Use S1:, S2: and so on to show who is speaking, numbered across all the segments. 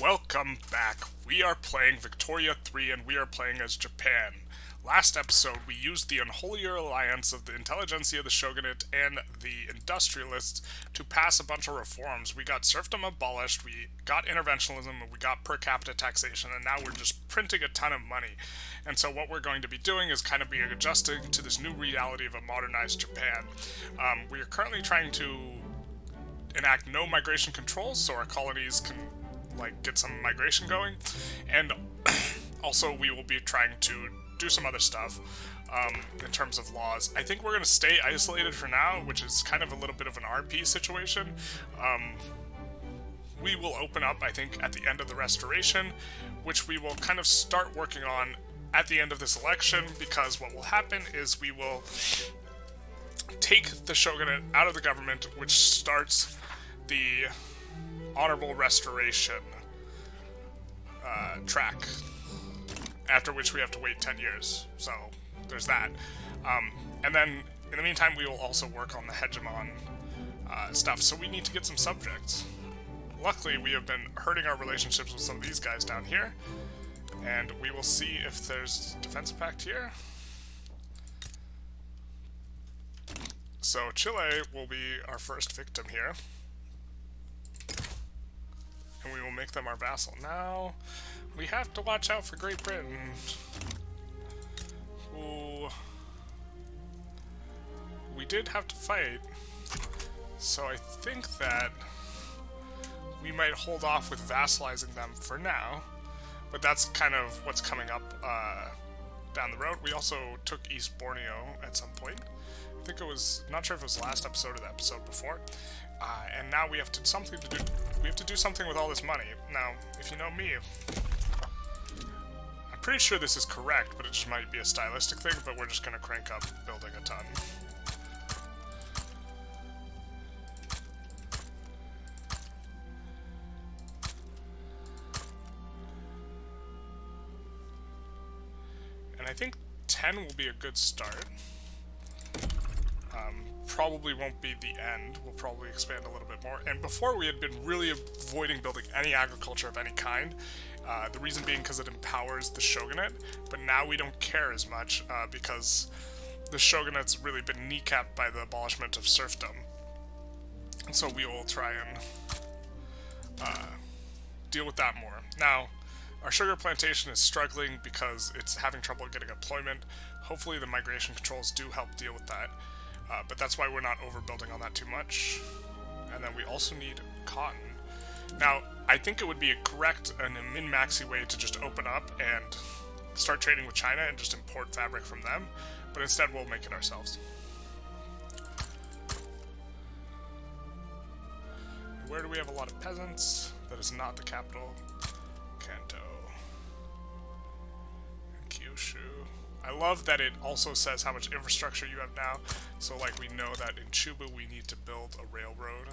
S1: Welcome back. We are playing Victoria 3 and we are playing as Japan. Last episode, we used the unholier alliance of the Intelligentsia, the Shogunate, and the Industrialists to pass a bunch of reforms. We got serfdom abolished, we got interventionism, we got per capita taxation, and now we're just printing a ton of money. And so what we're going to be doing is kind of be adjusting to this new reality of a modernized Japan. We are currently trying to enact no migration controls so our colonies can get some migration going, and also we will be trying to do some other stuff in terms of laws. I think we're going to stay isolated for now, which is kind of a little bit of an RP situation. We will open up, I think, at the end of the Restoration, which we will kind of start working on at the end of this election, because what will happen is we will take the Shogunate out of the government, which starts the honorable restoration track, after which we have to wait 10 years. So there's that. And then in the meantime, we will also work on the hegemon stuff. So we need to get some subjects. Luckily, we have been hurting our relationships with some of these guys down here, and we will see if there's defensive pact here. So Chile will be our first victim here, and we will make them our vassal. Now, we have to watch out for Great Britain. Ooh. We did have to fight, so I think that we might hold off with vassalizing them for now, but that's kind of what's coming up down the road. We also took East Borneo at some point. I think it was, not sure if it was the last episode or the episode before. And now we have to do something with all this money. Now, if you know me, I'm pretty sure this is correct, but it just might be a stylistic thing, but we're just going to crank up building a ton. And I think 10 will be a good start. Probably won't be the end. We'll probably expand a little bit more. And before, we had been really avoiding building any agriculture of any kind. The reason being because it empowers the shogunate, but now we don't care as much because the shogunate's really been kneecapped by the abolishment of serfdom. And so we will try and deal with that more. Now, our sugar plantation is struggling because it's having trouble getting employment. Hopefully the migration controls do help deal with that. But that's why we're not overbuilding on that too much. And then we also need cotton. Now, I think it would be a correct and a min-maxy way to just open up and start trading with China and just import fabric from them, but instead we'll make it ourselves. Where do we have a lot of peasants? That is not the capital. Kanto. And Kyushu. I love that it also says how much infrastructure you have now, so we know that in Chubu we need to build a railroad.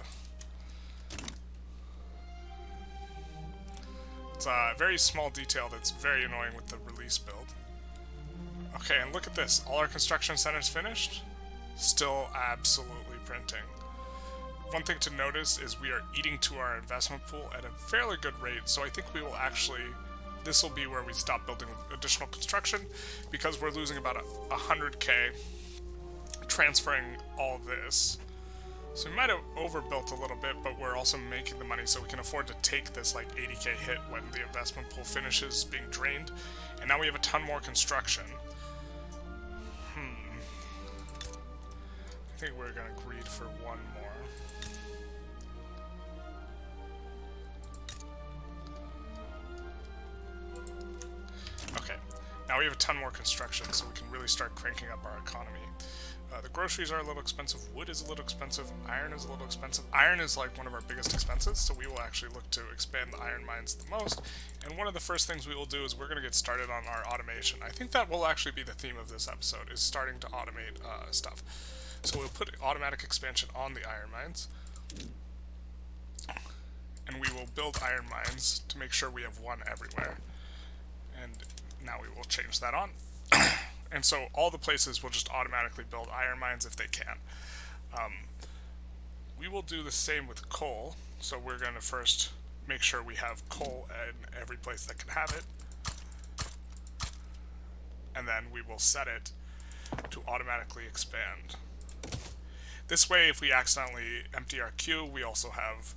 S1: It's a very small detail that's very annoying with the release build. Okay, and look at this. All our construction centers finished? Still absolutely printing. One thing to notice is we are eating to our investment pool at a fairly good rate, so I think we will actually... This will be where we stop building additional construction, because we're losing about 100k transferring all this. So we might have overbuilt a little bit, but we're also making the money so we can afford to take this 80k hit when the investment pool finishes being drained. And now we have a ton more construction. I think we're going to greed for one more. Okay, now we have a ton more construction, so we can really start cranking up our economy. The groceries are a little expensive, wood is a little expensive, iron is a little expensive. Iron is one of our biggest expenses, so we will actually look to expand the iron mines the most. And one of the first things we will do is we're going to get started on our automation. I think that will actually be the theme of this episode, is starting to automate stuff. So we'll put automatic expansion on the iron mines. And we will build iron mines to make sure we have one everywhere. And now we will change that on. And so all the places will just automatically build iron mines if they can. We will do the same with coal. So we're going to first make sure we have coal in every place that can have it. And then we will set it to automatically expand. This way, if we accidentally empty our queue, we also have,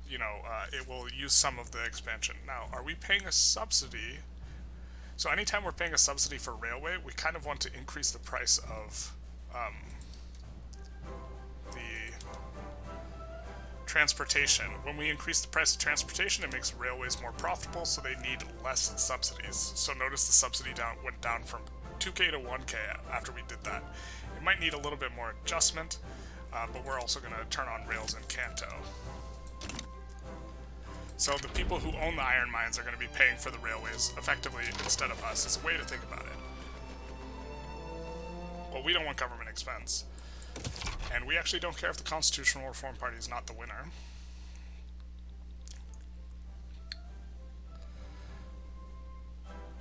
S1: you know, it will use some of the expansion. Now, are we paying a subsidy? So anytime we're paying a subsidy for railway, we kind of want to increase the price of the transportation. When we increase the price of transportation, it makes railways more profitable, so they need less subsidies. So notice the subsidy went down from 2K to 1K after we did that. It might need a little bit more adjustment, but we're also going to turn on rails in Kanto. So the people who own the iron mines are going to be paying for the railways effectively instead of us. It's a way to think about it. Well, we don't want government expense. And we actually don't care if the Constitutional Reform Party is not the winner.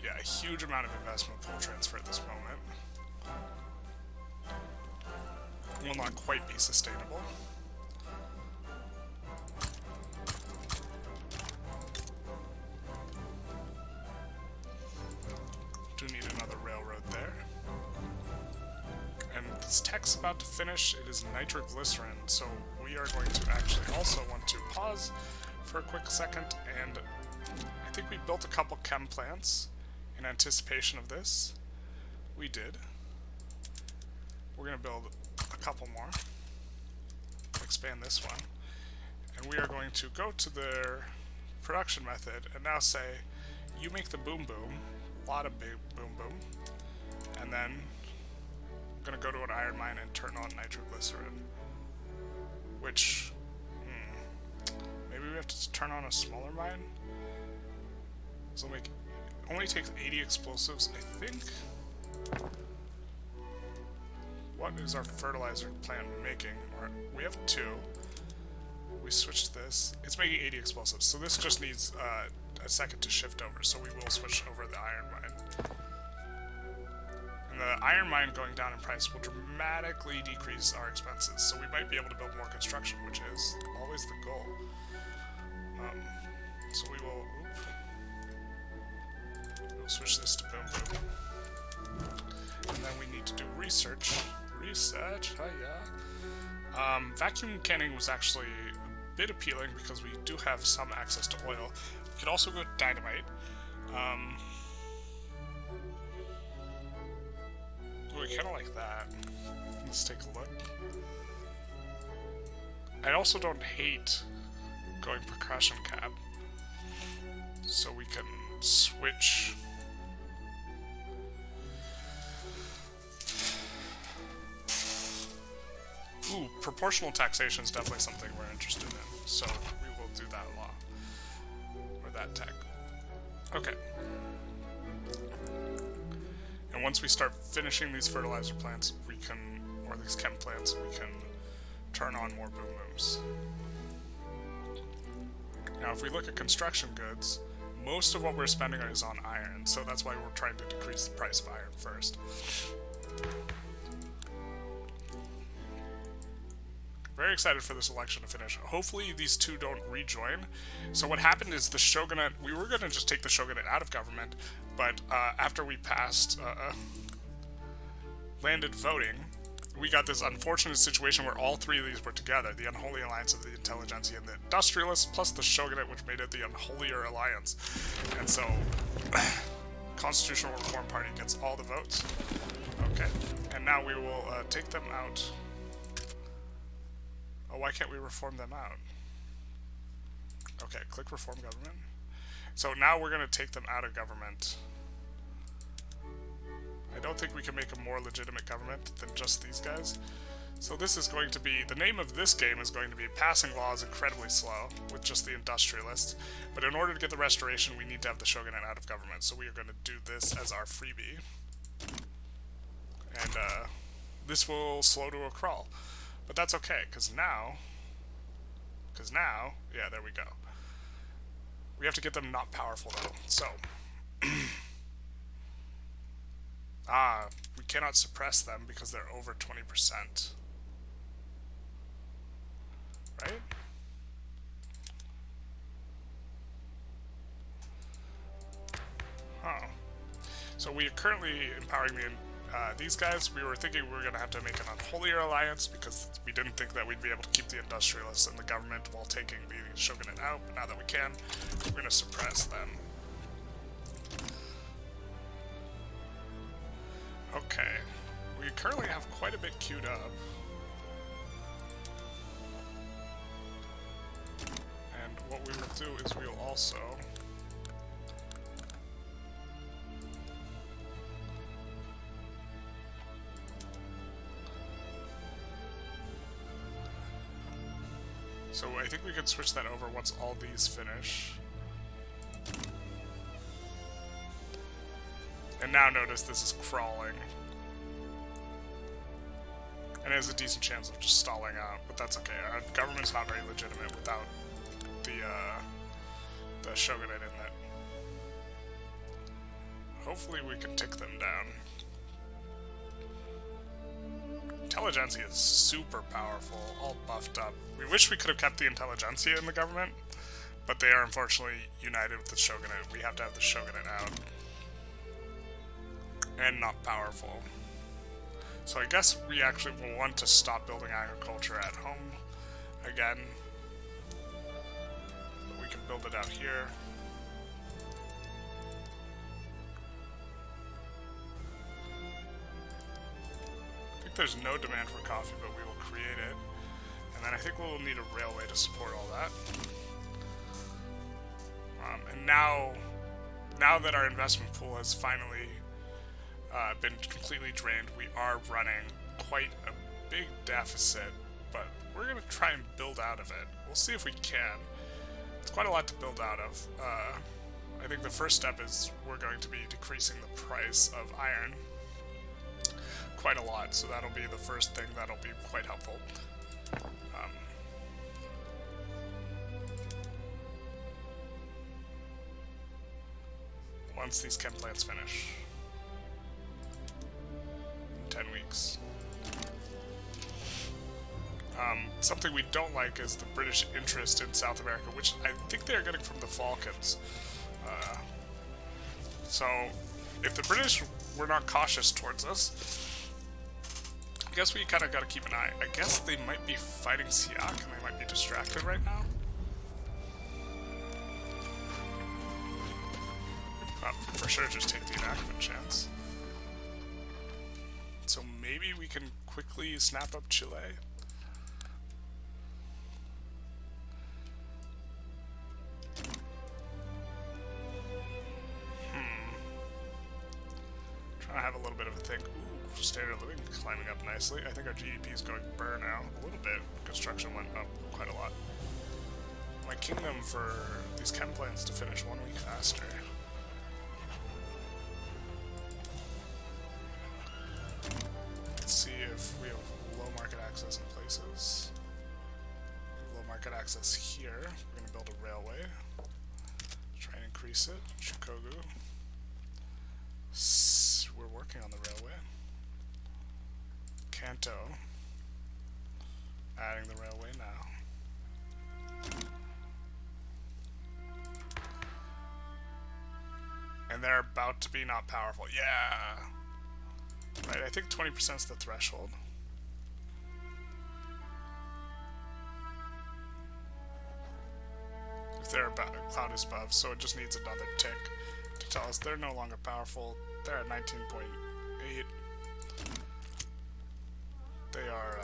S1: Yeah, a huge amount of investment pool transfer at this moment. Will not quite be sustainable. Do need another railroad there. And this tech's about to finish. It is nitroglycerin, so we are going to actually also want to pause for a quick second, and I think we built a couple chem plants in anticipation of this. We did. We're going to build a couple more. Expand this one. And we are going to go to their production method and now say, you make the boom boom, a lot of big boom boom, and then I'm going to go to an iron mine and turn on nitroglycerin, which, maybe we have to turn on a smaller mine? So only takes 80 explosives, I think. What is our fertilizer plant making? We have 2. We switched this. It's making 80 explosives, so this just needs a second to shift over, so we will switch over the iron mine. And the iron mine going down in price will dramatically decrease our expenses, so we might be able to build more construction, which is always the goal. So we will we'll switch this to boom boom. And then we need to do research. Vacuum canning was actually a bit appealing because we do have some access to oil. We could also go dynamite. We kind of like that. Let's take a look. I also don't hate going percussion cab, so we can switch. Ooh, proportional taxation is definitely something we're interested in, so we will do that law, or that tech. Okay. And once we start finishing these fertilizer plants, we can, or these chem plants, we can turn on more boom booms. Now, if we look at construction goods, most of what we're spending is on iron, so that's why we're trying to decrease the price of iron first. Very excited for this election to finish. Hopefully these two don't rejoin. So what happened is the Shogunate, we were going to just take the Shogunate out of government, but after we passed landed voting, we got this unfortunate situation where all 3 of these were together. The unholy alliance of the Intelligentsia and the Industrialists, plus the Shogunate, which made it the unholier alliance. And so, Constitutional Reform Party gets all the votes. Okay, and now we will take them out. Oh, why can't we reform them out? Okay, click reform government. So now we're going to take them out of government. I don't think we can make a more legitimate government than just these guys. So this is going to be, the name of this game is going to be Passing Laws Incredibly Slow, with just the Industrialists. But in order to get the restoration, we need to have the Shogunate out of government. So we are going to do this as our freebie. And this will slow to a crawl. But that's okay, because now, yeah, there we go. We have to get them not powerful, though, so. We cannot suppress them because they're over 20%. Right? Oh. So we are currently empowering these guys. We were thinking we were going to have to make an unholier alliance because we didn't think that we'd be able to keep the Industrialists in the government while taking the Shogunate out, but now that we can, we're going to suppress them. Okay. We currently have quite a bit queued up. And what we will do is we will also... So I think we could switch that over once all these finish. And now notice this is crawling. And it has a decent chance of just stalling out, but that's okay. Our government's not very legitimate without the Shogunate in it. Hopefully we can tick them down. Intelligentsia is super powerful, all buffed up. We wish we could have kept the Intelligentsia in the government, but they are unfortunately united with the Shogunate. We have to have the Shogunate out. And not powerful. So I guess we actually will want to stop building agriculture at home again. But we can build it out here. I think there's no demand for coffee, but we will create it. And then I think we'll need a railway to support all that. And now that our investment pool has finally been completely drained, we are running quite a big deficit, but we're going to try and build out of it. We'll see if we can. It's quite a lot to build out of. I think the first step is we're going to be decreasing the price of iron quite a lot, so that'll be the first thing that'll be quite helpful. Once these chem plants finish. 10 weeks. Something we don't like is the British interest in South America, which I think they're getting from the Falklands. So, if the British were not cautious towards us, I guess we kind of got to keep an eye. I guess they might be fighting Siak, and they might be distracted right now. For sure, just take the enactment chance. So maybe we can quickly snap up Chile. Trying to have a little bit of a think. Ooh, standard of living climbing up nicely. I think our GDP is going burr now. A little bit. Construction went up quite a lot. My kingdom for these chem plants to finish 1 week faster. Let's see if we have low market access in places. Low market access here. We're going to build a railway. Try and increase it. Shikogu. We're working on the railway. Kanto. Adding the railway now. And they're about to be not powerful. Yeah! Right, I think 20% is the threshold. If they're about, Clout is above, so it just needs another tick to tell us they're no longer powerful. They're at 19.8. They are,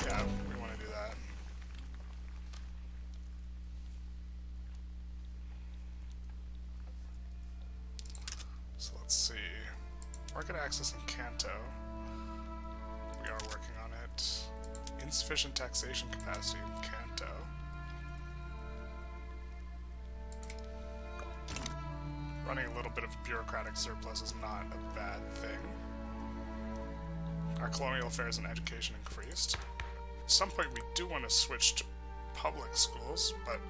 S1: yeah, we want to do that. So let's see. Market access in Kanto. We are working on it. Insufficient taxation capacity in Kanto. Running a little bit of bureaucratic surplus is not a bad thing. Our colonial affairs and education increased. At some point we do want to switch to public schools, but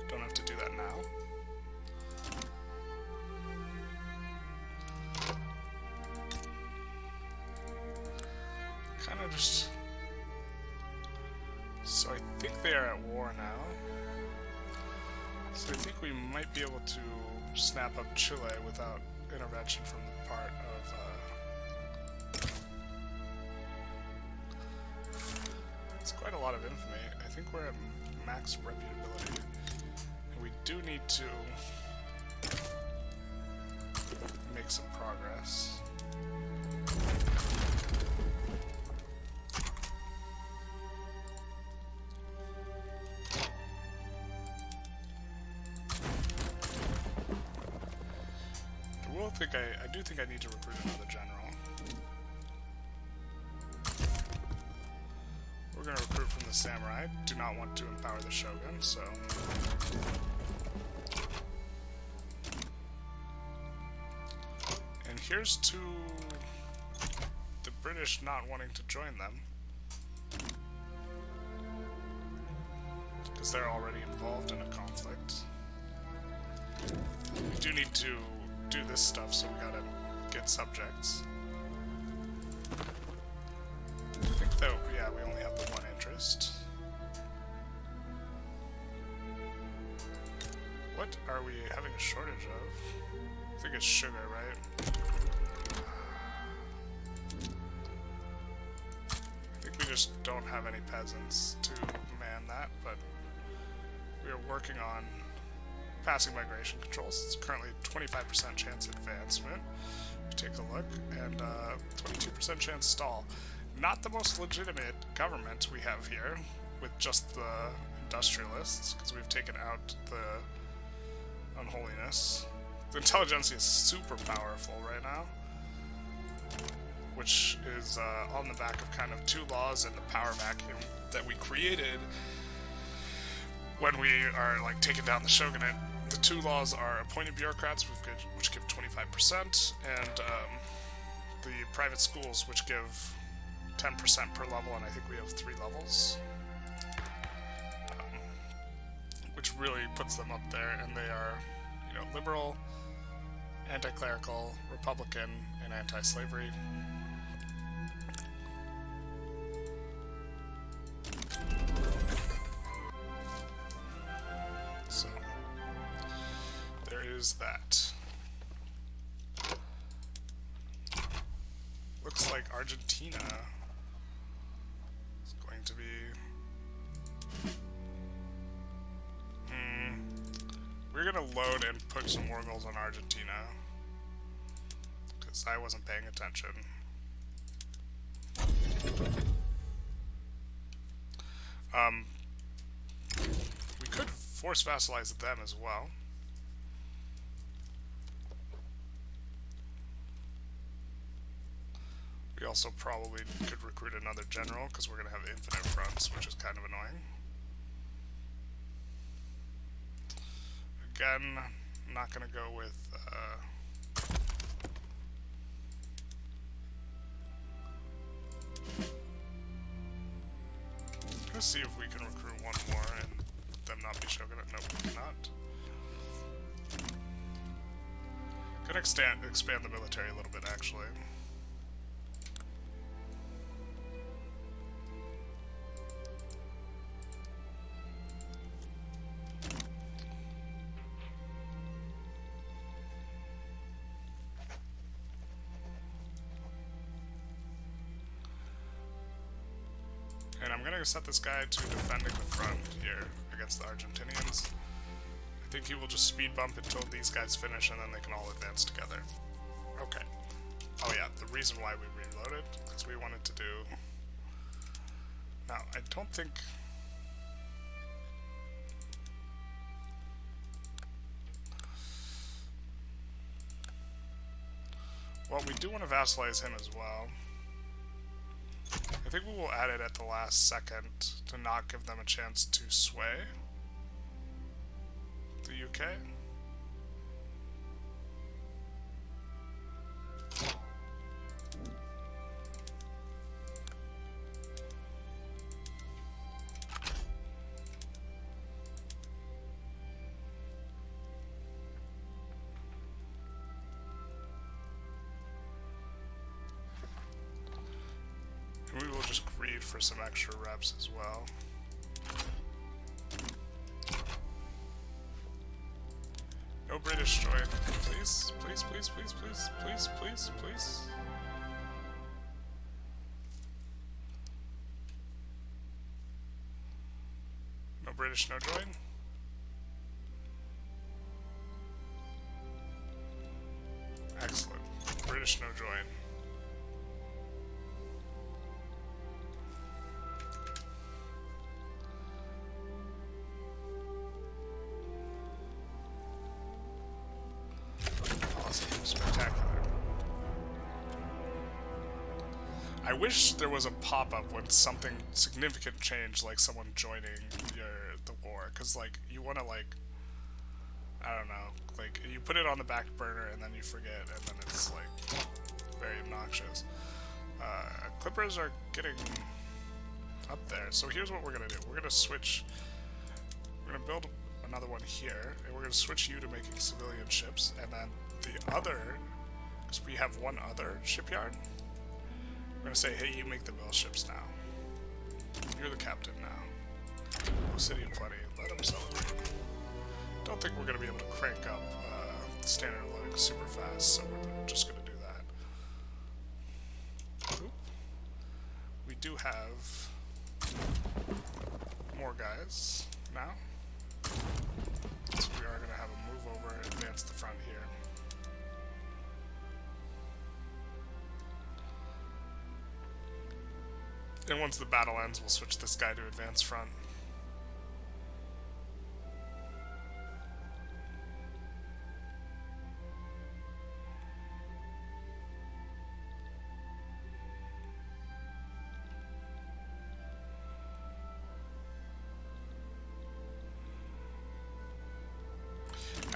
S1: don't have to do that now. Kind of just So I think they are at war now. So I think we might be able to snap up Chile without intervention from the part of... It's quite a lot of infamy. I think we're at max reputability. And we do need to make some progress. I do think I need to recruit another general. We're going to recruit from the samurai. Do not want to empower the shogun, so... And here's to the British not wanting to join them. Because they're already involved in a conflict. We do need to do this stuff, so we gotta get subjects. I think though, yeah, we only have the one interest. What are we having a shortage of? I think it's sugar, right? I think we just don't have any peasants to man that, but we are working on passing migration controls. It's currently 25% chance advancement. Take a look, and 22% chance stall. Not the most legitimate government we have here, with just the industrialists, because we've taken out the unholiness. The Intelligentsia is super powerful right now, which is on the back of kind of two laws and the power vacuum that we created when we are like taking down the shogunate. The two laws are appointed bureaucrats, which give 25%, and the private schools, which give 10% per level, and I think we have 3 levels, which really puts them up there. And they are, you know, liberal, anti-clerical, republican, and anti-slavery. So there is that. Looks like Argentina is going to be... We're going to load and put some war goals on Argentina, because I wasn't paying attention. We could force vassalize them as well. We also probably could recruit another general, because we're going to have infinite fronts, which is kind of annoying. Again, I'm not going to go with... Let's see if we can recruit one more and them not be Shogunate. Nope, we cannot. Gonna expand the military a little bit, actually. And I'm gonna set this guy to defending the front here against the Argentinians. I think he will just speed bump until these guys finish, and then they can all advance together. Okay. Oh yeah, the reason why we reloaded, because we wanted to do... Now, I don't think... Well, we do want to vassalize him as well. I think we will add it at the last second to not give them a chance to sway the UK. And we will just greed for some extra reps as well. British join. Please, please, please, please, please, please, please, please. No British, no join. Excellent. British, no join. Awesome. Spectacular. I wish there was a pop-up when something significant changed, like someone joining the war, because, like, you want to, like, I don't know, like, you put it on the back burner and then you forget, and then it's, like, very obnoxious. Clippers are getting up there, so here's what we're going to do. We're going to switch, we're going to build another one here, and we're going to switch you to making civilian ships, and then the other, because we have one other shipyard, we're going to say, hey, you make the mill ships now. You're the captain now. City of Plenty, let them celebrate. Don't think we're going to be able to crank up standard loading super fast, so we're just going to do that. Oop. We do have more guys now, so we are going to have a move over and advance the front here. And once the battle ends, we'll switch this guy to advance front.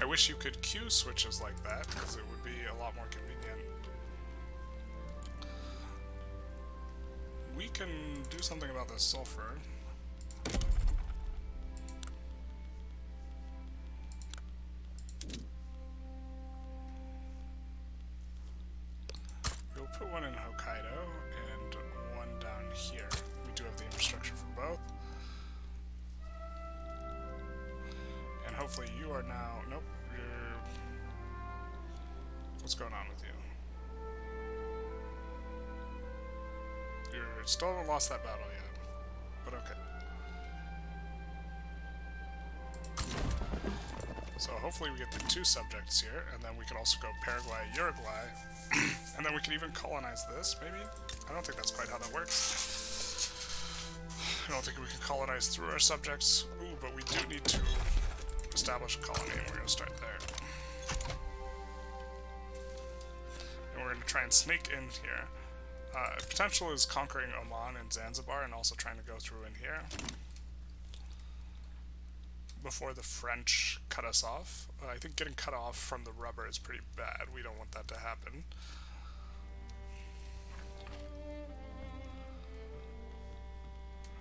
S1: I wish you could queue switches like that, because it would be a lot more convenient. We can do something about this sulfur. We'll put one in Hokkaido and one down here. We do have the infrastructure for both. And hopefully you are now... Nope. What's going on with you? You still haven't lost that battle yet, but okay. So hopefully we get the 2 subjects here, and then we can also go Paraguay, Uruguay, and then we can even colonize this, maybe? I don't think that's quite how that works. I don't think we can colonize through our subjects. Ooh, but we do need to establish a colony, and we're going to start there. And we're going to try and sneak in here. Potential is conquering Oman and Zanzibar and also trying to go through in here before the French cut us off. I think getting cut off from the rubber is pretty bad. We don't want that to happen.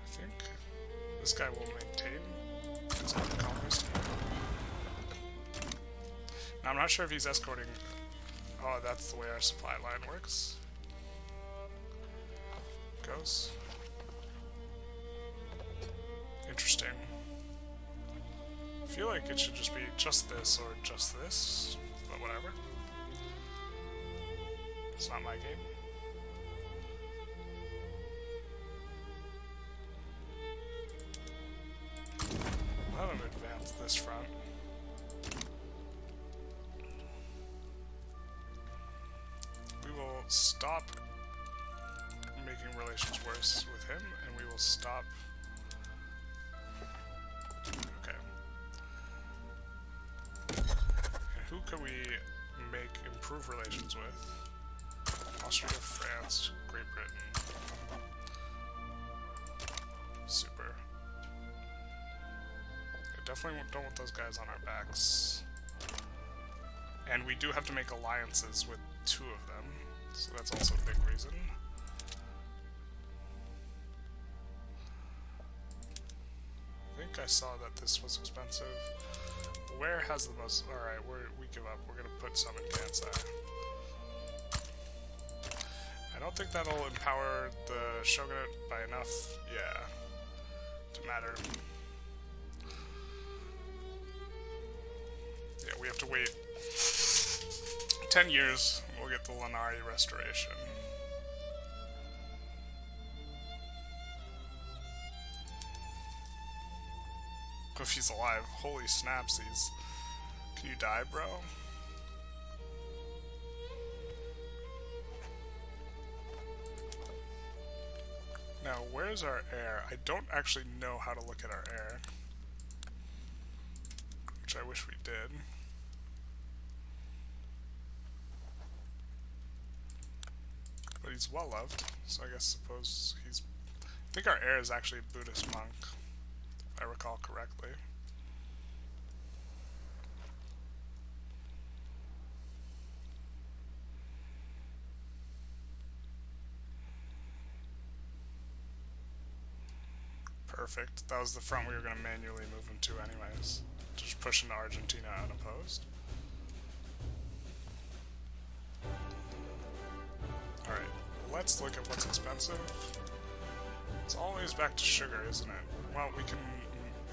S1: I think this guy will maintain his conquest. Now I'm not sure if he's escorting... Oh, that's the way our supply line works. Goes. Interesting. I feel like it should just be just this or just this, but whatever. It's not my game. I'll have him advance this front. We will stop making relations worse with him, and we will stop... Okay. And who can we improve relations with? Austria, France, Great Britain. Super. I definitely don't want those guys on our backs. And we do have to make alliances with 2 of them, so that's also a big reason. I think I saw that this was expensive. Where has the most... Alright, we give up. We're going to put some in Kansai. I don't think that'll empower the Shogunate by enough, yeah, to matter. Yeah, we have to wait 10 years. We'll get the Lanari restoration. If he's alive. Holy snapsies. Can you die, bro? Now, where's our heir? I don't actually know how to look at our heir. Which I wish we did. But he's well loved, so I suppose he's... I think our heir is actually a Buddhist monk, if I recall correctly. Perfect. That was the front we were going to manually move him to anyways. Just push into Argentina unopposed. Alright, let's look at what's expensive. It's always back to sugar, isn't it? Well, we can...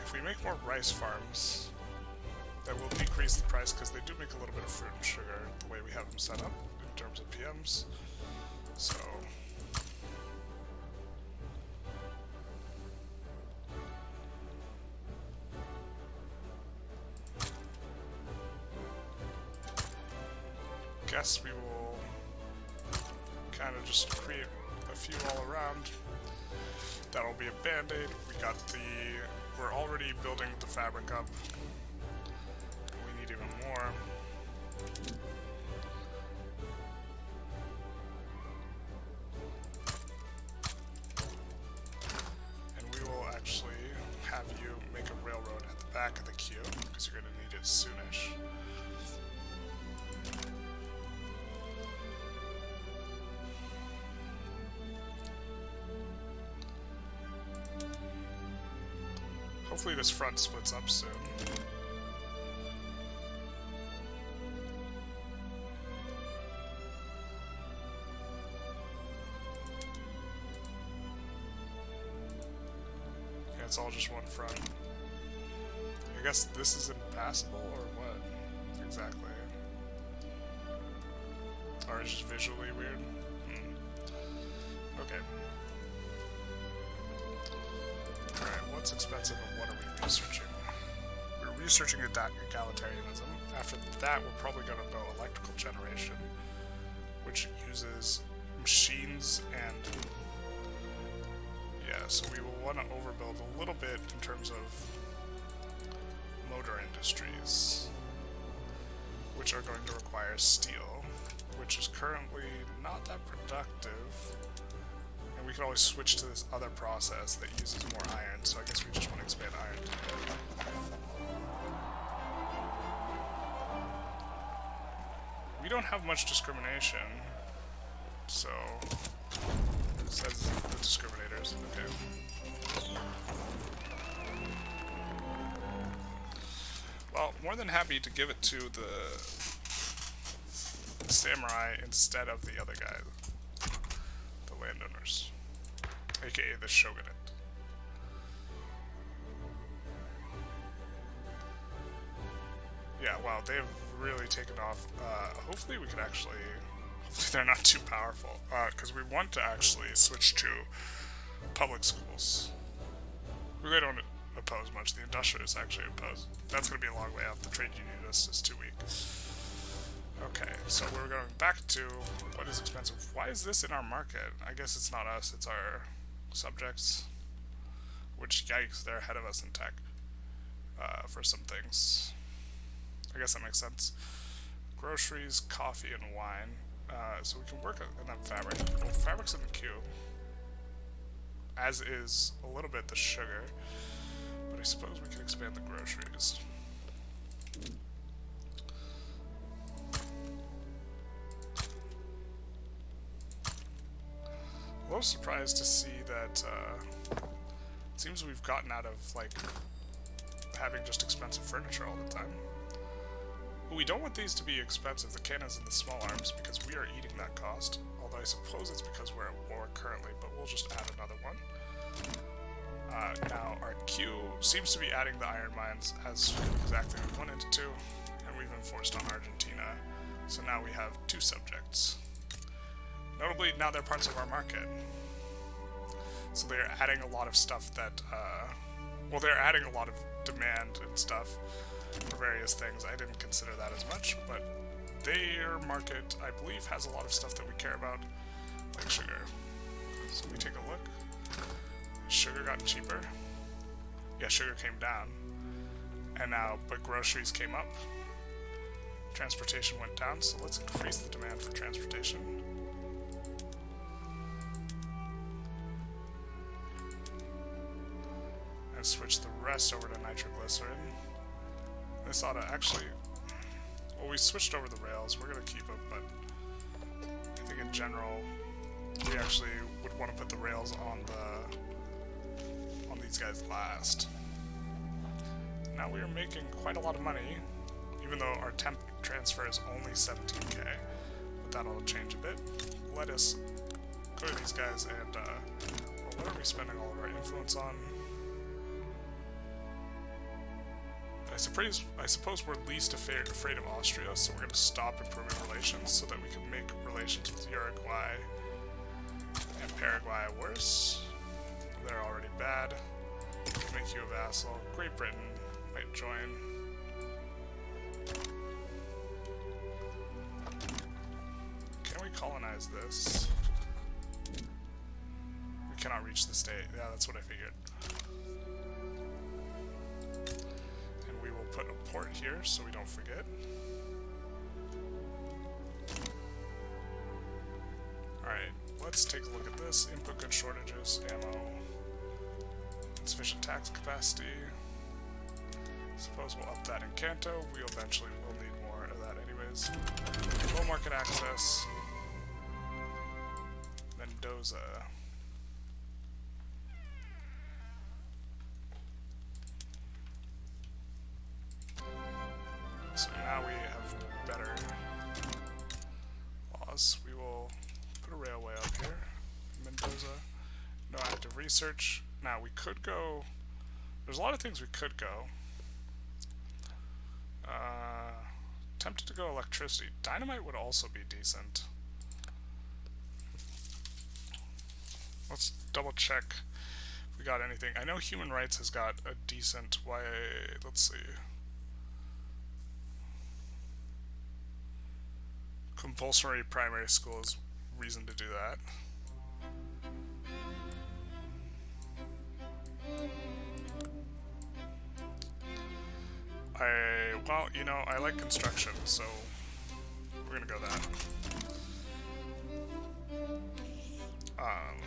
S1: If we make more rice farms, that will decrease the price because they do make a little bit of fruit and sugar the way we have them set up in terms of PMs. So... guess we will kind of just create a few all around. That'll be a band-aid. We're already building the fabric up. We need even more. And we will actually have you make a railroad at the back of the queue, because you're going to need it soonish. Hopefully this front splits up soon. Yeah, it's all just one front. I guess this is impassable, or what? Exactly. Or it's just visually weird? Okay. Alright, what's expensive and what are we researching? We're researching egalitarianism. After that, we're probably going to know electrical generation, which uses machines and... yeah, so we will want to overbuild a little bit in terms of motor industries, which are going to require steel, which is currently not that productive. And we can always switch to this other process that uses more iron, so I guess we just want to expand iron. We don't have much discrimination, so it says the discriminators. Okay. Well, more than happy to give it to the samurai instead of the other guy. Landowners, aka the Shogunate. Yeah, wow, they've really taken off. Hopefully we could actually... hopefully they're not too powerful, because we want to actually switch to public schools. We really don't oppose much. The Industrialists actually oppose. That's going to be a long way out. The trade unionist is too weak. Okay, so we're going back to what is expensive. Why is this in our market? I guess it's not us, it's our subjects. Which, yikes, they're ahead of us in tech for some things. I guess that makes sense. Groceries, coffee, and wine. So we can work on that fabric. Well, fabric's in the queue. As is a little bit the sugar. But I suppose we can expand the groceries. A little surprised to see that it seems we've gotten out of like having just expensive furniture all the time. But we don't want these to be expensive, the cannons and the small arms, because we are eating that cost. Although I suppose it's because we're at war currently, but we'll just add another one. Now our queue seems to be adding the iron mines as exactly we wanted it to, and we've enforced on Argentina. So now we have 2 subjects. Notably, now they're parts of our market. So they're adding a lot of stuff that, well, they're adding a lot of demand and stuff for various things. I didn't consider that as much, but their market, I believe, has a lot of stuff that we care about, like sugar. So we take a look. Has sugar gotten cheaper? Yeah, sugar came down. And now, but groceries came up. Transportation went down, so let's increase the demand for transportation. And switch the rest over to nitroglycerin. This ought to actually... Well, we switched over the rails. We're going to keep it, but I think in general, we actually would want to put the rails on these guys last. Now we are making quite a lot of money, even though our temp transfer is only 17k, but that'll change a bit. Let us go to these guys and, well, what are we spending all of our influence on? I suppose we're least afraid of Austria, so we're going to stop improving relations so that we can make relations with Uruguay and Paraguay worse. They're already bad. We can make you a vassal. Great Britain might join. Can we colonize this? We cannot reach the state. Yeah, that's what I figured. And we will put a port here so we don't forget. Alright, let's take a look at this. Input goods shortages, ammo, insufficient tax capacity. Suppose we'll up that in Kanto. We eventually will need more of that anyways. Low market access. Mendoza. So now we have better laws. We will put a railway up here. Mendoza. No active research. Now we could go... There's a lot of things we could go. Tempted to go electricity. Dynamite would also be decent. Let's double check if we got anything. I know human rights has got a decent let's see. Compulsory primary school is reason to do that. Well, you know, I like construction, so we're gonna go that.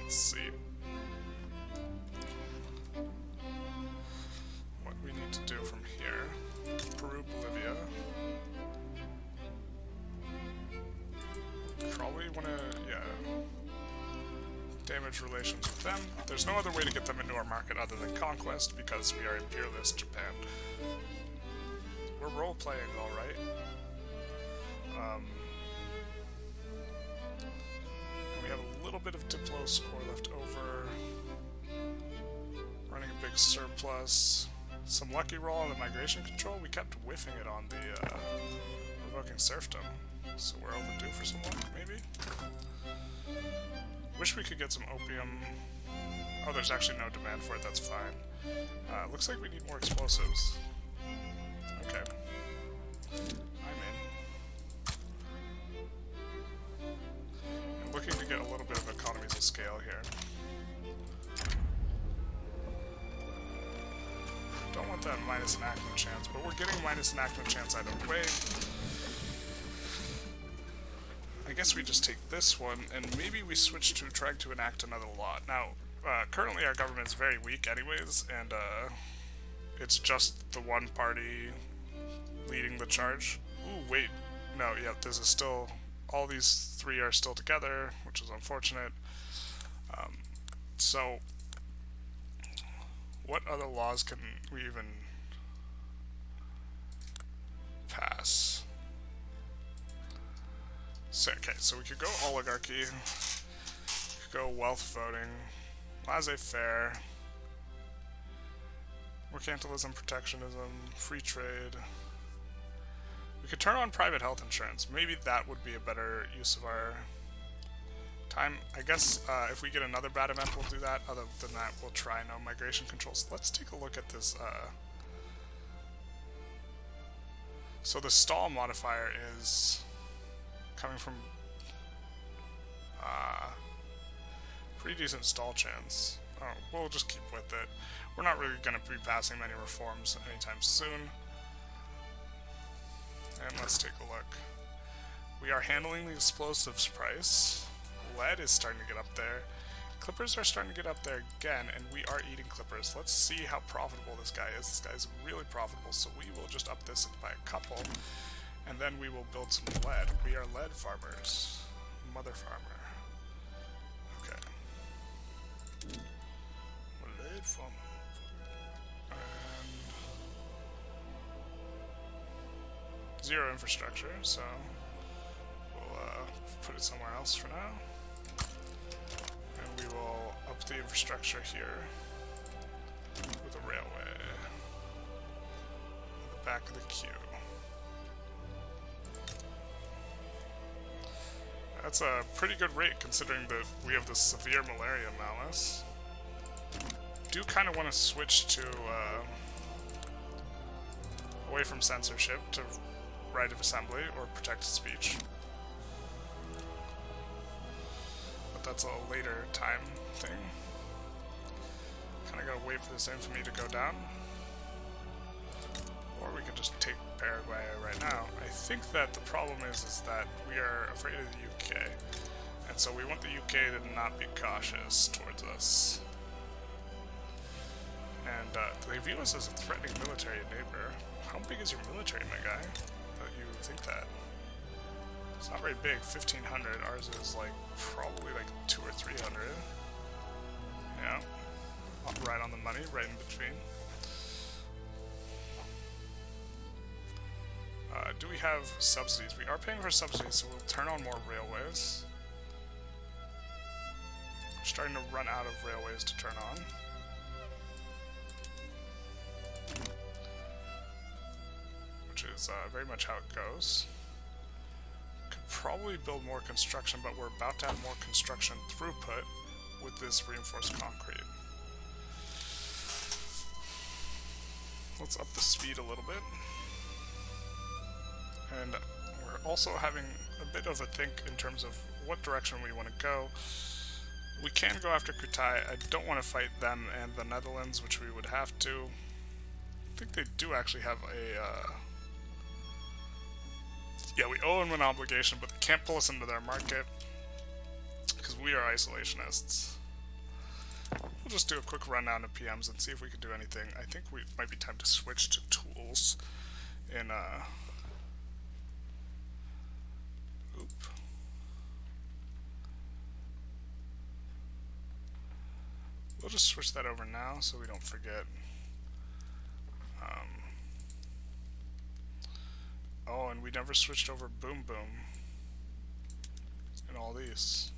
S1: Let's see. What we need to do from here. Peru, Bolivia. Probably wanna, yeah. Damage relations with them. There's no other way to get them into our market other than conquest, because we are imperialist Japan. We're role-playing alright. We have a little bit of Diplo score left over. Running a big surplus. Some lucky roll on the migration control. We kept whiffing it on the revoking serfdom. So we're overdue for some luck, maybe? Wish we could get some opium. Oh, there's actually no demand for it, that's fine. Looks like we need more explosives. Okay. I'm in. I'm looking to get a little bit of economies of scale here. Don't want that minus enactment chance, but we're getting minus enactment chance either way. I guess we just take this one, and maybe we switch to trying to enact another law. Now, currently our government is very weak anyways, and it's just the one party leading the charge. Ooh, wait. No, yeah, this is still... All these three are still together, which is unfortunate. So, what other laws can we even pass? So, okay, so we could go oligarchy, we could go wealth voting, laissez-faire, mercantilism, protectionism, free trade. We could turn on private health insurance. Maybe that would be a better use of our time. I guess if we get another bad event, we'll do that. Other than that, we'll try no migration controls. Let's take a look at this. So the stall modifier is coming from pretty decent stall chance. Oh, we'll just keep with it. We're not really going to be passing many reforms anytime soon. And let's take a look. We are handling the explosives price. Lead is starting to get up there. Clippers are starting to get up there again, and we are eating clippers. Let's see how profitable this guy is. This guy is really profitable, so we will just up this by a couple, and then we will build some lead. We are lead farmers. Mother farmer. Okay. Lead farmer. And zero infrastructure, so we'll put it somewhere else for now. And we will up the infrastructure here with a railway at the back of the queue. That's a pretty good rate considering that we have this severe malaria malice. Do kind of want to switch to away from censorship to right of assembly or protected speech. But that's a later time thing. Kind of gotta wait for this infamy to go down. Or we could just take Paraguay right now. I think that the problem is that we are afraid of the UK. And so we want the UK to not be cautious towards us. And they view us as a threatening military neighbor. How big is your military, my guy, that you think that? It's not very big, 1,500. Ours is like probably like 200 or 300. Yeah, right on the money, right in between. Do we have subsidies? We are paying for subsidies, so we'll turn on more railways. We're starting to run out of railways to turn on. Which is very much how it goes. Could probably build more construction, but we're about to have more construction throughput with this reinforced concrete. Let's up the speed a little bit. And we're also having a bit of a think in terms of what direction we want to go. We can go after Kutai. I don't want to fight them and the Netherlands, which we would have to. I think they do actually have a... Yeah, we owe them an obligation, but they can't pull us into their market because we are isolationists. We'll just do a quick rundown of PMs and see if we can do anything. I think it might be time to switch to tools in We'll just switch that over now so we don't forget. Oh, and we never switched over Boom Boom in all these.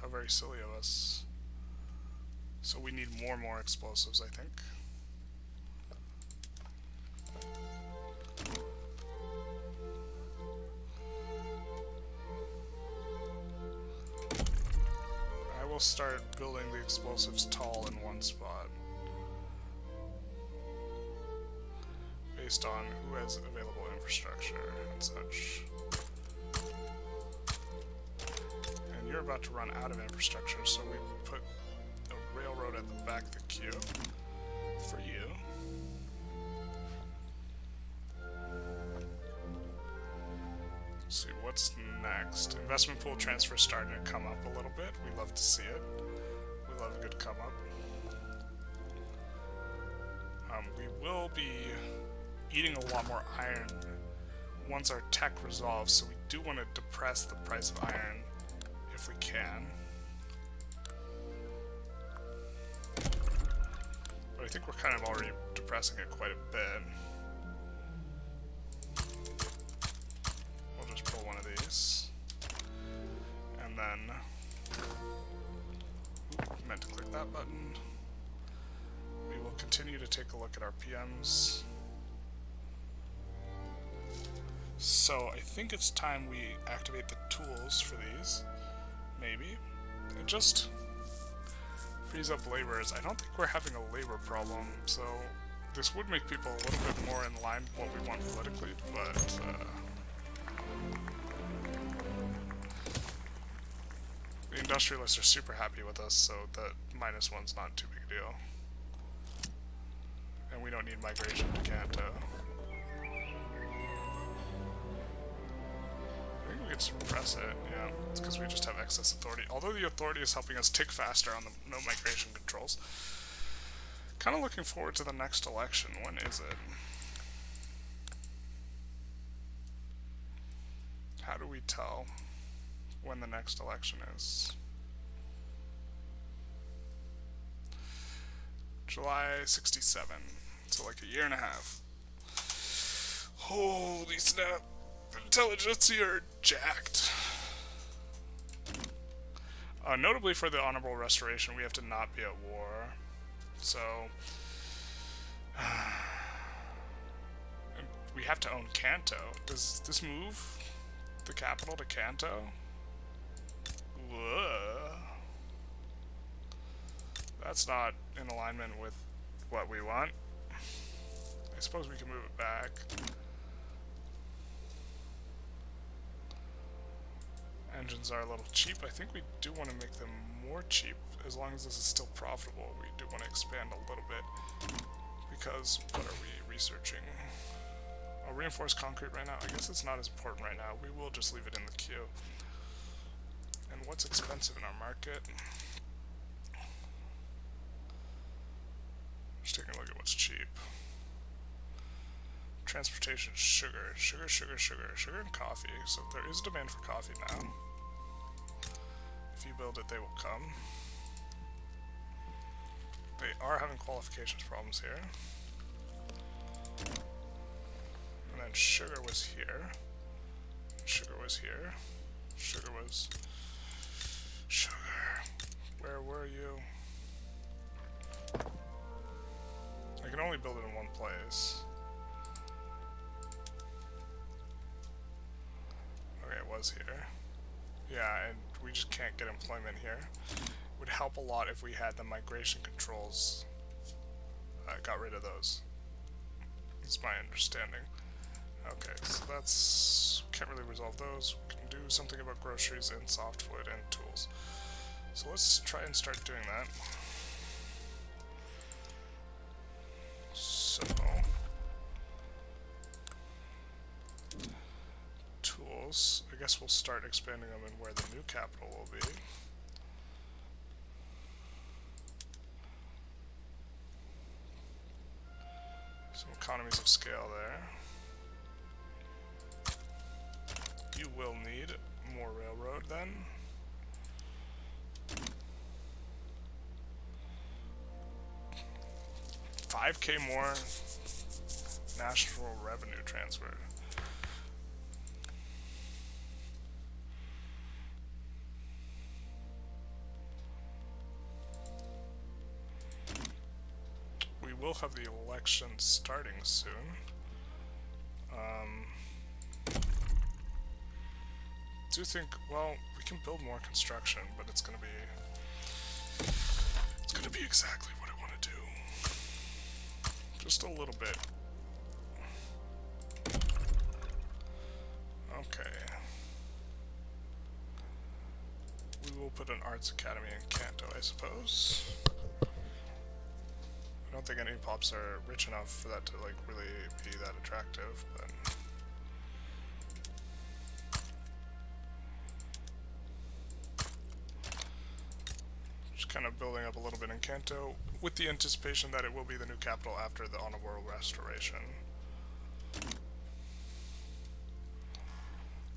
S1: How very silly of us. So we need more explosives, I think. I will start building the explosives tall in one spot. Based on who has available infrastructure and such. And you're about to run out of infrastructure, so we put the railroad at the back of the queue for you. Let's see what's next. Investment pool transfer starting to come up a little bit. We love to see it. We love a good come up. We will be eating a lot more iron once our tech resolves, so we do want to depress the price of iron if we can. But I think we're kind of already depressing it quite a bit. We'll just pull one of these. And then... Oops, meant to click that button. We will continue to take a look at our PMs. So I think it's time we activate the tools for these. Maybe. It just frees up laborers. I don't think we're having a labor problem, so this would make people a little bit more in line with what we want politically, but the Industrialists are super happy with us, so the -1's not too big a deal. And we don't need migration to Kanto. I think we could suppress it, yeah. It's because we just have excess authority. Although the authority is helping us tick faster on the no migration controls. Kind of looking forward to the next election. When is it? How do we tell when the next election is? July 67. So like a year and a half. Holy snap. Intelligentsia are jacked. Notably for the Honorable Restoration, we have to not be at war. So we have to own Kanto. Does this move the capital to Kanto? Whoa. That's not in alignment with what we want. I suppose we can move it back. Engines are a little cheap. I think we do want to make them more cheap. As long as this is still profitable, we do want to expand a little bit. Because, what are we researching? Oh, reinforced concrete right now? I guess it's not as important right now. We will just leave it in the queue. And what's expensive in our market? Just taking a look at what's cheap. Transportation, sugar, sugar and coffee. So there is demand for coffee now. If you build it, they will come. They are having qualifications problems here. And then sugar was here. Sugar was here. Sugar was... Sugar. Where were you? I can only build it in one place. Okay, it was here. Yeah, and we just can't get employment here. It would help a lot if we had the migration controls. Got rid of those. That's my understanding. Okay, so that's... Can't really resolve those. We can do something about groceries and softwood and tools. So let's try and start doing that. So... Tools. I guess we'll start expanding them in where the new capital will be. Some economies of scale there. You will need more railroad then. $5K more national revenue transfer. We will have the election starting soon. Do think, well, we can build more construction, but it's gonna be exactly what I want to do. Just a little bit. Okay. We will put an arts academy in Kanto, I suppose. I don't think any pops are rich enough for that to like really be that attractive, but just kind of building up a little bit in Kanto with the anticipation that it will be the new capital after the Honorable Restoration.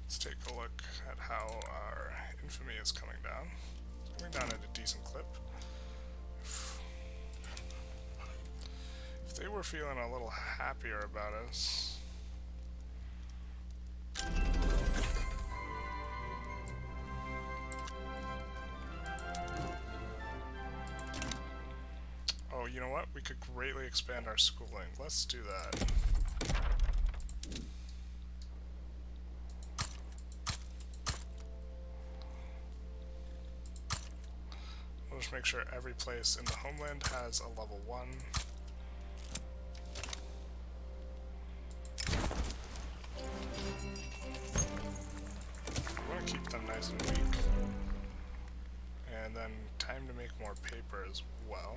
S1: Let's take a look at how our infamy is coming down. It's coming down at a decent clip. If they were feeling a little happier about us. Oh, you know what? We could greatly expand our schooling. Let's do that. make sure every place in the homeland has a level 1. I want to keep them nice and weak. And then time to make more paper as well.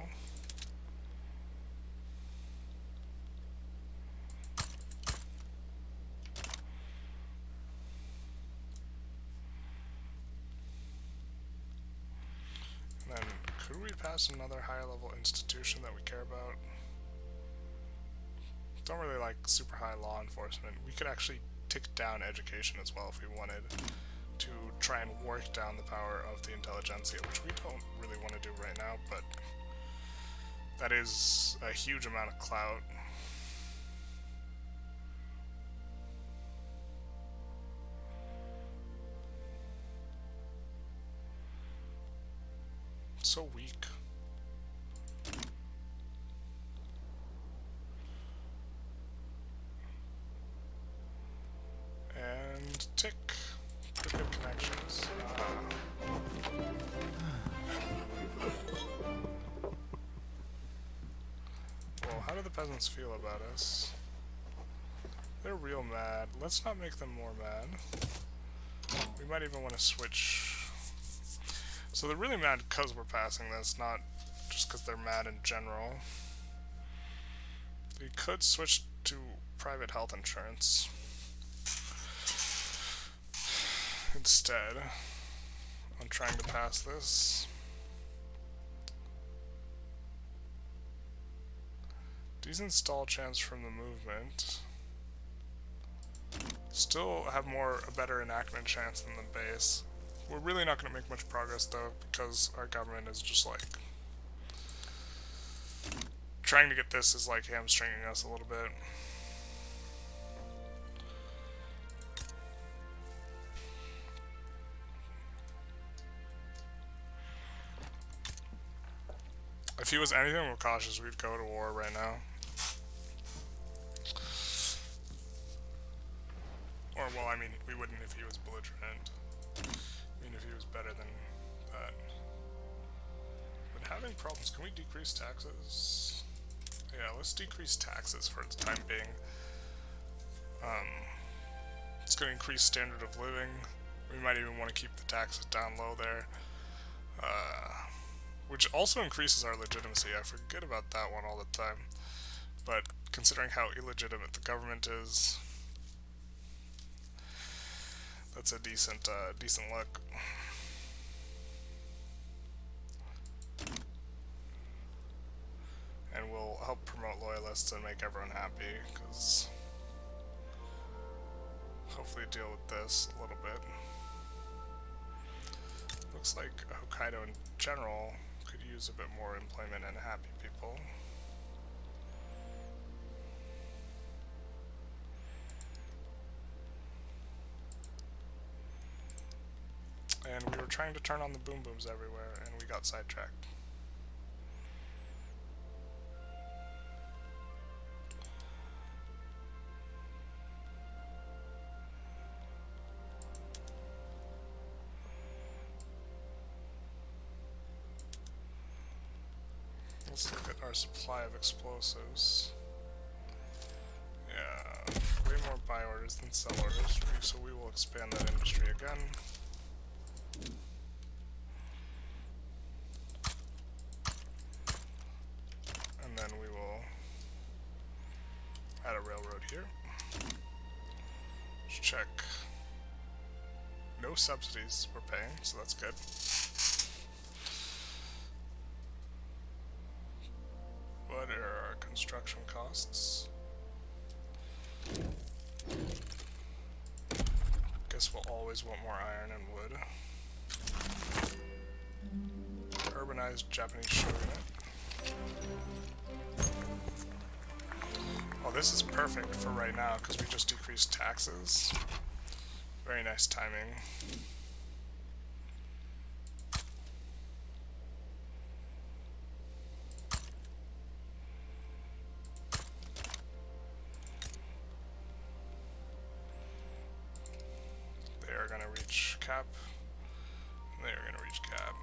S1: And then could we pass another higher level institution that we care about? Don't really like super high law enforcement. We could actually tick down education as well if we wanted to try and work down the power of the Intelligentsia, which we don't really want to do right now, but that is a huge amount of clout. So weak. And tick. Pretty good connections. Well, how do the peasants feel about us? They're real mad. Let's not make them more mad. We might even want to switch. So they're really mad because we're passing this, not just because they're mad in general. We could switch to private health insurance instead on trying to pass this. Decent stall chance from the movement. Still have a better enactment chance than the base. We're really not going to make much progress though, because our government is just like trying to get this is like hamstringing us a little bit. If he was anything more cautious, we'd go to war right now. Or, well, I mean, we wouldn't if he was belligerent. I mean, if he was better than that. But having problems, can we decrease taxes? Yeah, let's decrease taxes for the time being. It's going to increase standard of living. We might even want to keep the taxes down low there. Which also increases our legitimacy. I forget about that one all the time. But considering how illegitimate the government is, that's a decent look. And we'll help promote loyalists and make everyone happy, because hopefully deal with this a little bit. Looks like Hokkaido in general could use a bit more employment and happy people. And we were trying to turn on the boom booms everywhere, and we got sidetracked. Let's look at our supply of explosives. Yeah, way more buy orders than sell orders, so we will expand that industry again. And then we will add a railroad here. Let's check. No subsidies we're paying, so that's good. What are our construction costs? Guess we'll always want more iron and wood. Urbanized Japanese shogunate. Oh, this is perfect for right now because we just decreased taxes. Very nice timing. They are going to reach cap. They are going to reach cap.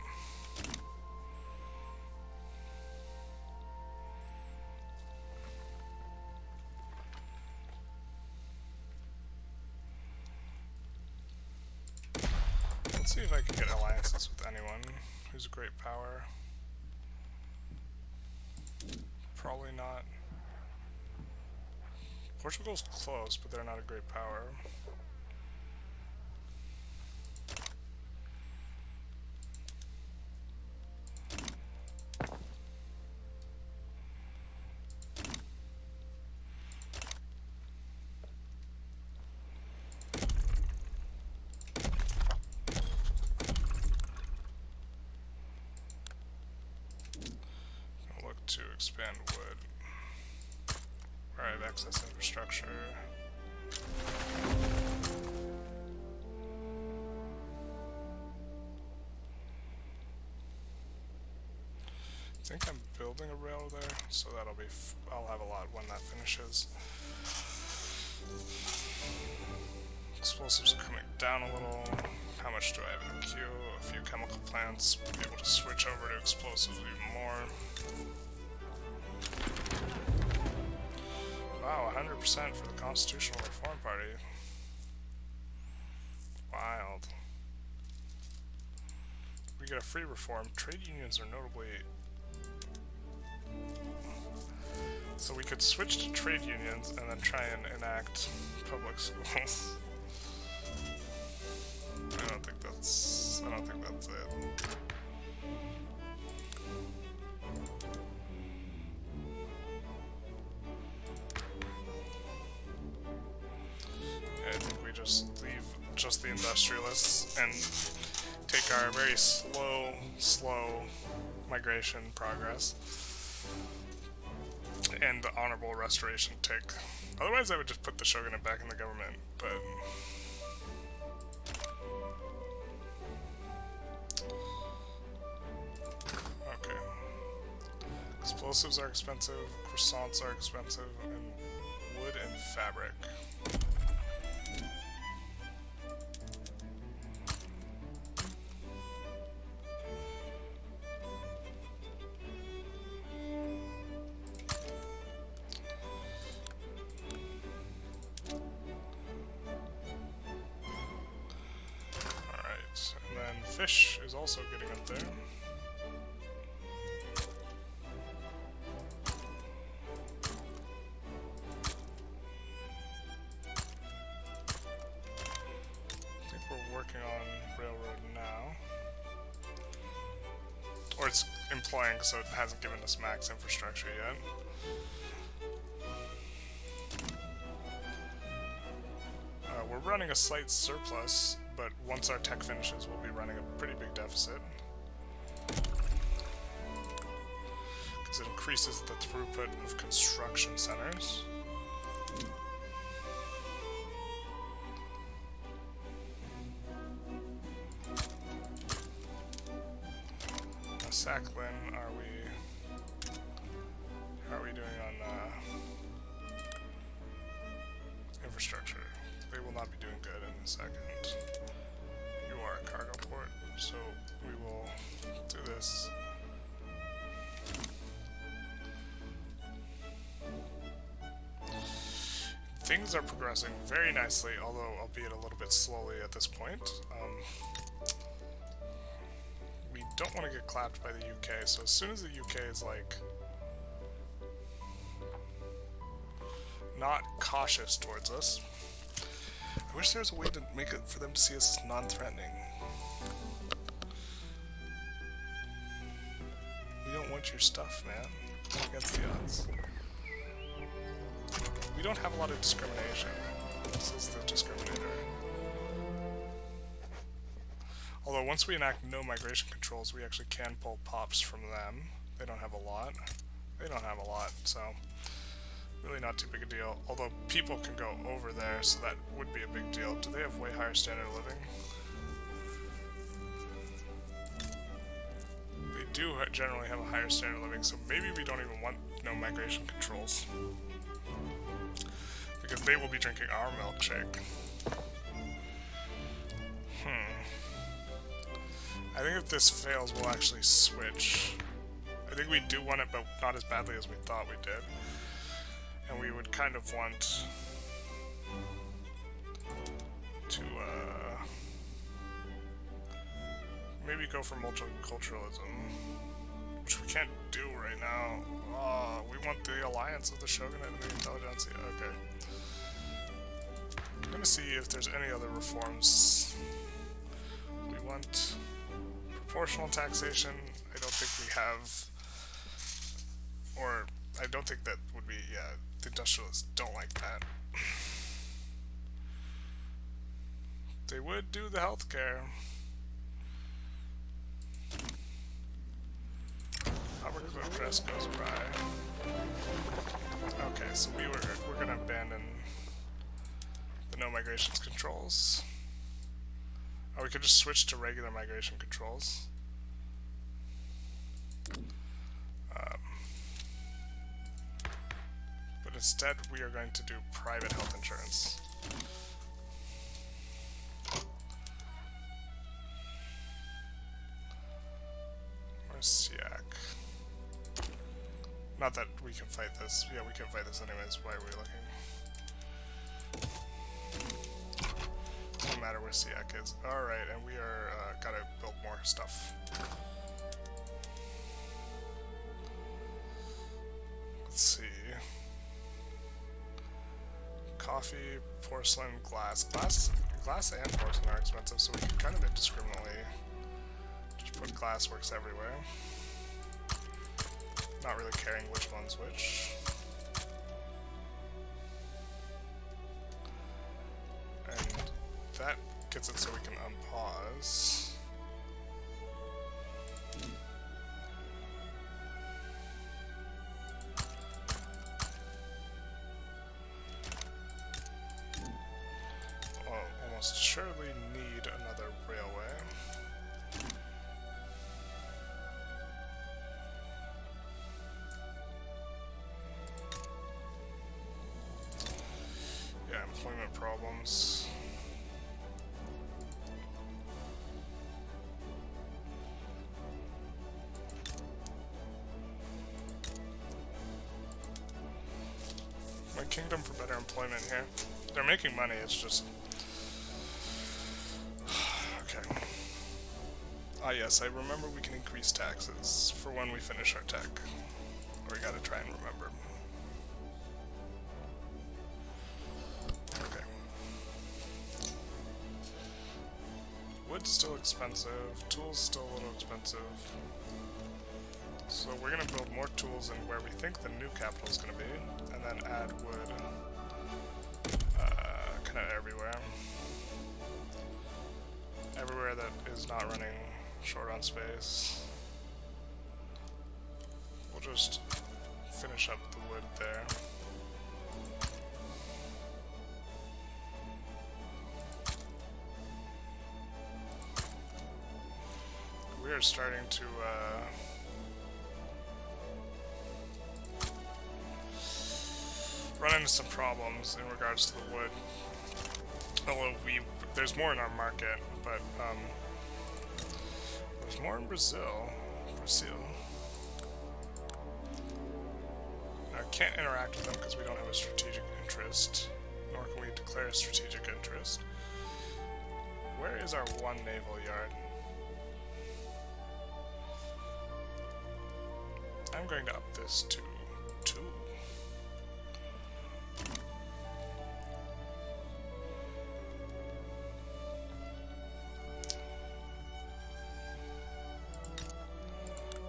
S1: see if I can get alliances with anyone who's a great power. Probably not. Portugal's close, but they're not a great power. To expand wood, where I have excess infrastructure. I think I'm building a rail there, so that'll be. I'll have a lot when that finishes. Explosives are coming down a little. How much do I have in the queue? A few chemical plants. We'll be able to switch over to explosives even more. Wow, 100% for the Constitutional Reform Party. Wild. We get a free reform. Trade unions are notably... So we could switch to trade unions and then try and enact public schools. I don't think that's it. I think we just leave just the Industrialists and take our very slow migration progress and the honorable restoration take. Otherwise I would just put the Shogunate back in the government, but... Okay. Explosives are expensive, croissants are expensive, and wood and fabric. Fish is also getting up there. I think we're working on railroad now. Or it's employing, so it hasn't given us max infrastructure yet. We're running a slight surplus, but once our tech finishes, we'll be running a pretty big deficit. Because it increases the throughput of construction centers. Now, Sacklin, how are we doing on infrastructure? They will not be doing good in a second. You are a cargo port, so we will do this. Things are progressing very nicely, although albeit a little bit slowly at this point. We don't want to get clapped by the UK, so as soon as the UK is like not cautious towards us, I wish there was a way to make it for them to see us as non-threatening. We don't want your stuff, man. Against the odds. We don't have a lot of discrimination. This is the discriminator. Although once we enact no migration controls, we actually can pull pops from them. They don't have a lot. So really not too big a deal, although people can go over there, so that would be a big deal. Do they have way higher standard of living? They do generally have a higher standard of living, so maybe we don't even want no migration controls. Because they will be drinking our milkshake. I think if this fails, we'll actually switch. I think we do want it, but not as badly as we thought we did. And we would kind of want to maybe go for multiculturalism, which we can't do right now. Oh, we want the alliance of the Shogunate and the Intelligentsia. Okay. I'm gonna see if there's any other reforms. We want proportional taxation. I don't think we have, or I don't think that would be, yeah, the Industrialists don't like that. They would do the healthcare. Public press goes by. Okay, so we're gonna abandon the no migrations controls. Oh, we could just switch to regular migration controls. But instead, we are going to do private health insurance. Where's Siak? Not that we can fight this. Yeah, we can fight this anyways. Why are we looking? No matter where Siak is. Alright, and we are gotta build more stuff. Let's see. Coffee, porcelain, glass. Glass and porcelain are expensive, so we can kind of indiscriminately just put glassworks everywhere. Not really caring which one's which. And that gets it so we can unpause. We'll almost surely need another railway. Employment problems. My kingdom for better employment here. They're making money, it's just... Okay. Ah yes, I remember we can increase taxes for when we finish our tech. Or we gotta try and remember. Wood's still expensive, tools still a little expensive. So we're gonna build more tools in where we think the new capital is gonna be, and then add wood kind of everywhere. Everywhere that is not running short on space. We'll just finish up the wood there. We are starting to run into some problems in regards to the wood. Although there's more in our market, but there's more in Brazil. I can't interact with them because we don't have a strategic interest, nor can we declare a strategic interest. Where is our one naval yard? I'm going to up this to 2.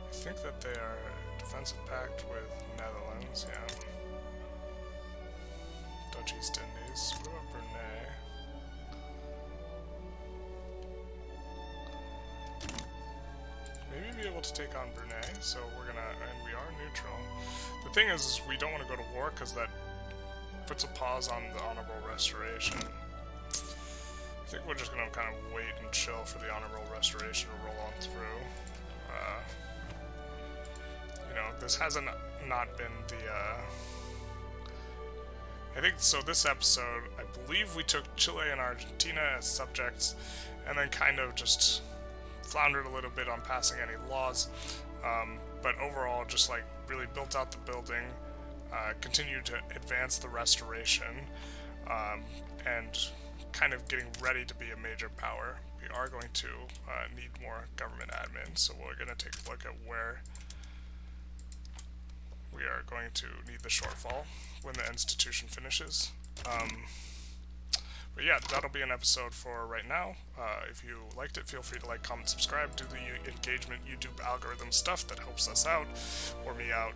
S1: I think that they are defensive pact with Netherlands, yeah. Dutch East Indies. What about Brunei? Maybe be able to take on Brunei, so we're gonna, and we are neutral. The thing is we don't want to go to war because that puts a pause on the honorable restoration. I think we're just gonna kind of wait and chill for the honorable restoration to roll on through. You know, this hasn't not been the, I think, so this episode, I believe we took Chile and Argentina as subjects, and then kind of just floundered a little bit on passing any laws, but overall just like really built out the building, continued to advance the restoration, and kind of getting ready to be a major power, we are going to need more government admin. So we're going to take a look at where we are going to need the shortfall when the institution finishes. But yeah, that'll be an episode for right now. If you liked it, feel free to like, comment, subscribe, do the engagement YouTube algorithm stuff that helps us out, or me out.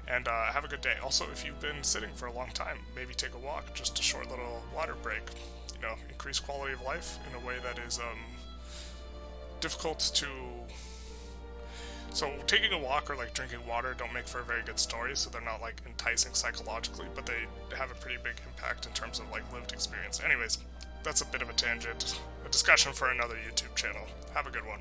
S1: And have a good day. Also, if you've been sitting for a long time, maybe take a walk, just a short little water break. You know, increase quality of life in a way that is difficult to... So taking a walk or like drinking water don't make for a very good story, so they're not like enticing psychologically, but they have a pretty big impact in terms of like lived experience. Anyways, that's a bit of a tangent, a discussion for another YouTube channel. Have a good one.